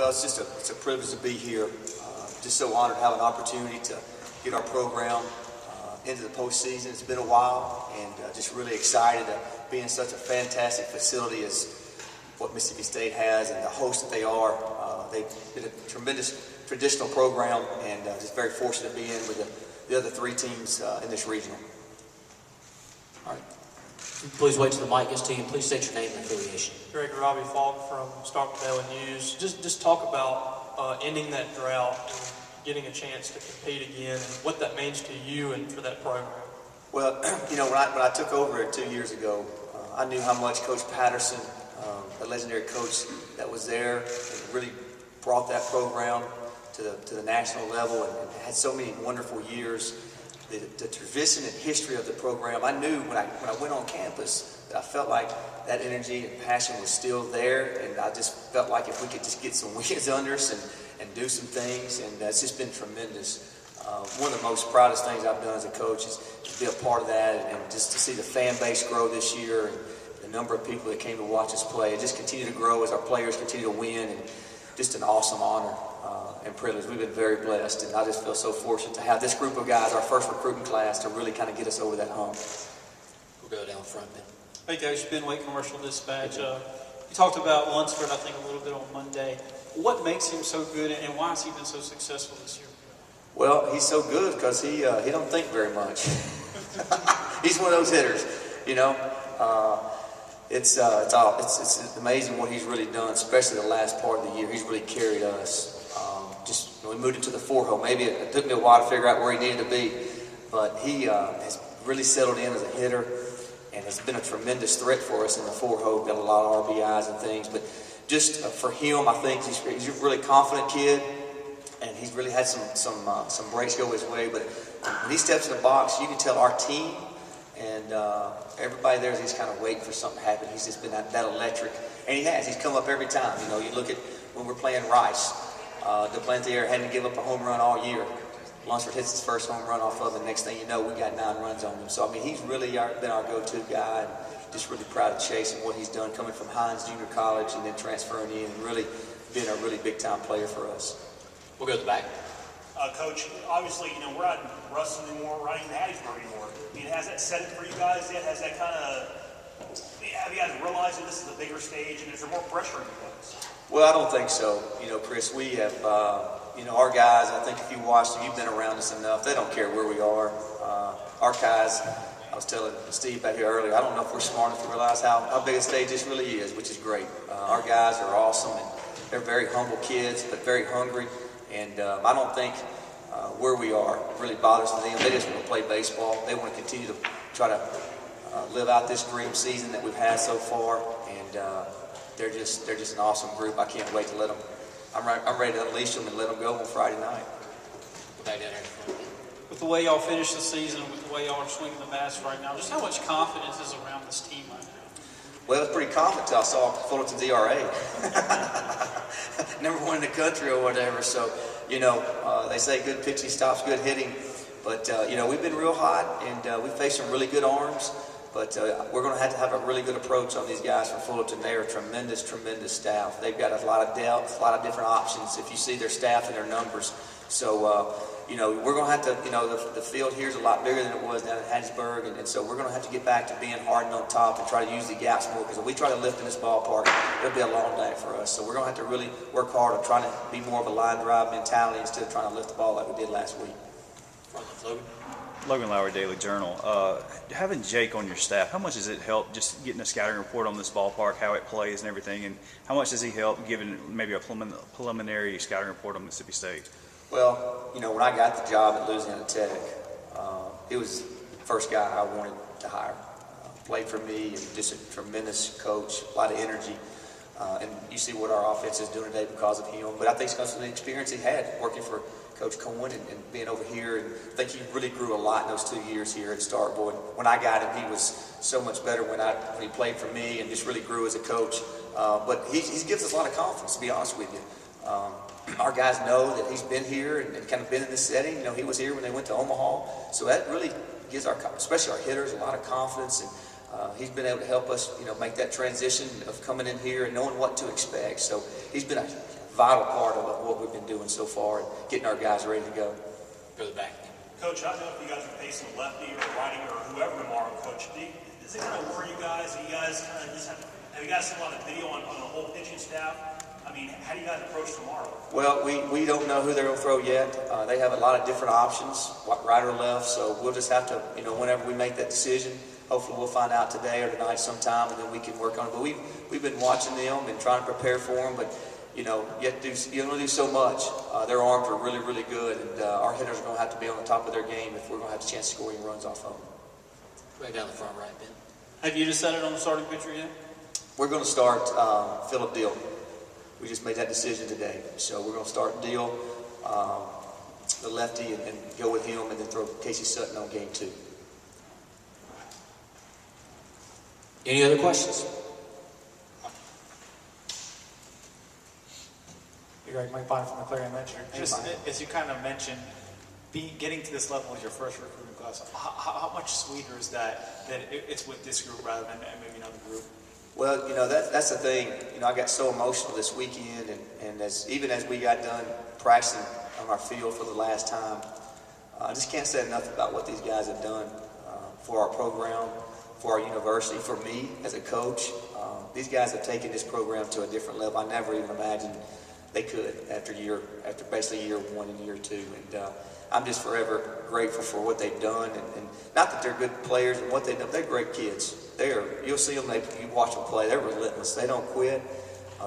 Well, it's a privilege to be here. Just so honored to have an opportunity to get our program into the postseason. It's been a while, and just really excited to be in such a fantastic facility as what Mississippi State has and the host that they are. They've been a tremendous traditional program, and just very fortunate to be in with the other three teams in this regional. All right. Please wait till the mic gets to you. Please state your name and affiliation. Greg Robbie Falk from Stockton Daily News. Just talk about ending that drought and getting a chance to compete again, and what that means to you and for that program. Well, you know, when I took over it 2 years ago, I knew how much Coach Patterson, the legendary coach that was there, really brought that program to the national level, and had so many wonderful years. The tradition and history of the program, I knew when I went on campus that I felt like that energy and passion was still there, and I just felt like if we could just get some wins under us and do some things, and it's just been tremendous. One of the most proudest things I've done as a coach is to be a part of that, and just to see the fan base grow this year, and the number of people that came to watch us play, and just continue to grow as our players continue to win, and just an awesome honor and privilege. We've been very blessed, and I just feel so fortunate to have this group of guys, our first recruiting class, to really kind of get us over that hump. We'll go down front then. Hey guys, Ben Wake, Commercial Dispatch. You talked about Lunsford, I think, a little bit on Monday. What makes him so good, and why has he been so successful this year? Well, he's so good because he don't think very much. He's one of those hitters, you know. It's amazing what he's really done, especially the last part of the year. He's really carried us. We moved into the four-hole. Maybe it took me a while to figure out where he needed to be, but he has really settled in as a hitter, and has been a tremendous threat for us in the four-hole. Got a lot of RBIs and things, but just for him, I think he's a really confident kid, and he's really had some breaks go his way. But when he steps in the box, you can tell our team and everybody there is just kind of waiting for something to happen. He's just been that electric, and he has. He's come up every time. You know, you look at when we're playing Rice. Duplantier hadn't given up a home run all year. Lunsford hits his first home run off of it. Next thing you know, we got 9 runs on him. So, I mean, he's really been our go-to guy. And just really proud of Chase and what he's done, coming from Hines Junior College and then transferring in, and really being a really big-time player for us. We'll go to the back. Coach, obviously, you know, we're not in Ruston anymore, we're not even in Hattiesburg anymore. I mean, has that set it for you guys yet? Has that kind of, have you guys realized that this is a bigger stage, and is there more pressure on you guys? Well, I don't think so. You know, Chris, we have, you know, our guys, I think if you watched them, you've been around us enough, they don't care where we are. Our guys, I was telling Steve back here earlier, I don't know if we're smart enough to realize how big a stage this really is, which is great. Our guys are awesome, and they're very humble kids, but very hungry. And I don't think where we are really bothers them. They just want to play baseball. They want to continue to try to live out this dream season that we've had so far. And they're just an awesome group. I can't wait to let them. I'm ready to unleash them and let them go on Friday night. With the way y'all finished the season, with the way y'all are swinging the bats right now, just how much confidence is around this team right now? Well, I was pretty confident until I saw Fullerton's ERA. Number 1 in the country or whatever. So, you know, they say good pitching stops good hitting. But, you know, we've been real hot, and we faced some really good arms. But we're going to have a really good approach on these guys from Fullerton. They are a tremendous, tremendous staff. They've got a lot of depth, a lot of different options if you see their staff and their numbers. So, you know, we're going to have to, you know, the field here is a lot bigger than it was down in Hattiesburg. And so we're going to have to get back to being hard and on top and try to use the gaps more. Because if we try to lift in this ballpark, it'll be a long day for us. So we're going to have to really work hard on trying to be more of a line drive mentality instead of trying to lift the ball like we did last week. Logan Lowry, Daily Journal. Having Jake on your staff, how much does it help just getting a scouting report on this ballpark, how it plays and everything, and how much does he help giving maybe a preliminary scouting report on Mississippi State? Well, you know, when I got the job at Louisiana Tech, he was the first guy I wanted to hire. Played for me, and just a tremendous coach, a lot of energy. And you see what our offense is doing today because of him. But I think it's because of the experience he had working for Coach Cohen and being over here. And I think he really grew a lot in those 2 years here at Starkville. When I got him, he was so much better when he played for me, and just really grew as a coach. But he gives us a lot of confidence, to be honest with you. Our guys know that he's been here and kind of been in this setting. You know, he was here when they went to Omaha. So that really gives especially our hitters, a lot of confidence. And he's been able to help us, you know, make that transition of coming in here and knowing what to expect. So he's been a vital part of what we've been doing so far and getting our guys ready to go. Go to the back. Coach, I don't know if you guys are facing a lefty or righty or whoever tomorrow, Coach. Does it kind of worry you guys? Are you guys kind of just have you guys seen a lot of video on the whole pitching staff? I mean, how do you guys approach tomorrow? Well, we don't know who they're going to throw yet. They have a lot of different options, right or left, so we'll just have to, whenever we make that decision, hopefully we'll find out today or tonight sometime, and then we can work on it. But we've been watching them and trying to prepare for them, but you only do so much. Their arms are really, really good, and our hitters are going to have to be on the top of their game if we're going to have a chance to score any runs off of them. Right down the front right, Ben. Have you decided on the starting pitcher yet? We're going to start Philip Deal. We just made that decision today. So we're going to start Deal, the lefty, and go with him, and then throw Casey Sutton on game 2. Any other questions? Greg, Mike Bonner from the Clarion Ledger. Just Mike. as you kind of mentioned, getting to this level as your first recruiting class, how much sweeter is that it's with this group rather than maybe another group? Well, that's the thing. I got so emotional this weekend, and even as we got done practicing on our field for the last time, I just can't say enough about what these guys have done for our program, for our university, for me as a coach. These guys have taken this program to a different level. I never even imagined they could after basically year 1 and year 2. And I'm just forever grateful for what they've done. And not that they're good players and what they've done, they're great kids. You'll see them, you watch them play, they're relentless. They don't quit.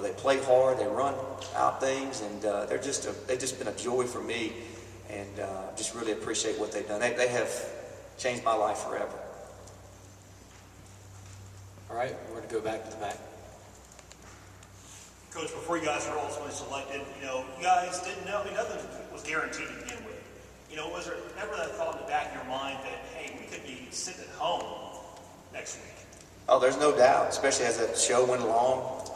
They play hard, they run out things, and they've just been a joy for me. And just really appreciate what they've done. They have changed my life forever. All right, we're going to go back to the back. Coach, before you guys were ultimately selected, you guys didn't know, nothing was guaranteed to begin with. Was there never that thought in the back of your mind that, hey, we could be sitting at home next week? Oh, there's no doubt, especially as the show went along.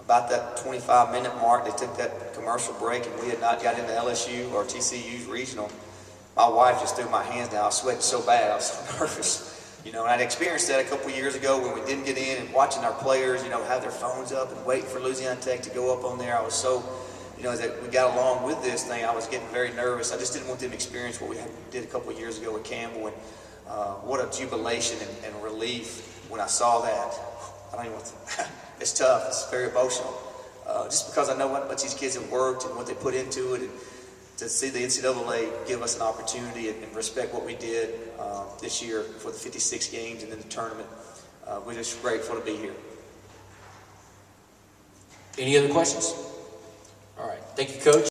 About that 25-minute mark, they took that commercial break, and we had not got into LSU or TCU's regional. My wife just threw my hands down. I was sweating so bad. I was so nervous. And I'd experienced that a couple years ago when we didn't get in, and watching our players, have their phones up and waiting for Louisiana Tech to go up on there. I was so, as we got along with this thing, I was getting very nervous. I just didn't want them to experience what we did a couple of years ago with Campbell. And what a jubilation and relief when I saw that. I don't even want to, it's tough. It's very emotional. Just because I know what much these kids have worked and what they put into it, and to see the NCAA give us an opportunity and respect what we did this year for the 56 games and then the tournament. We're just grateful to be here. Any other questions? All right. Thank you, Coach.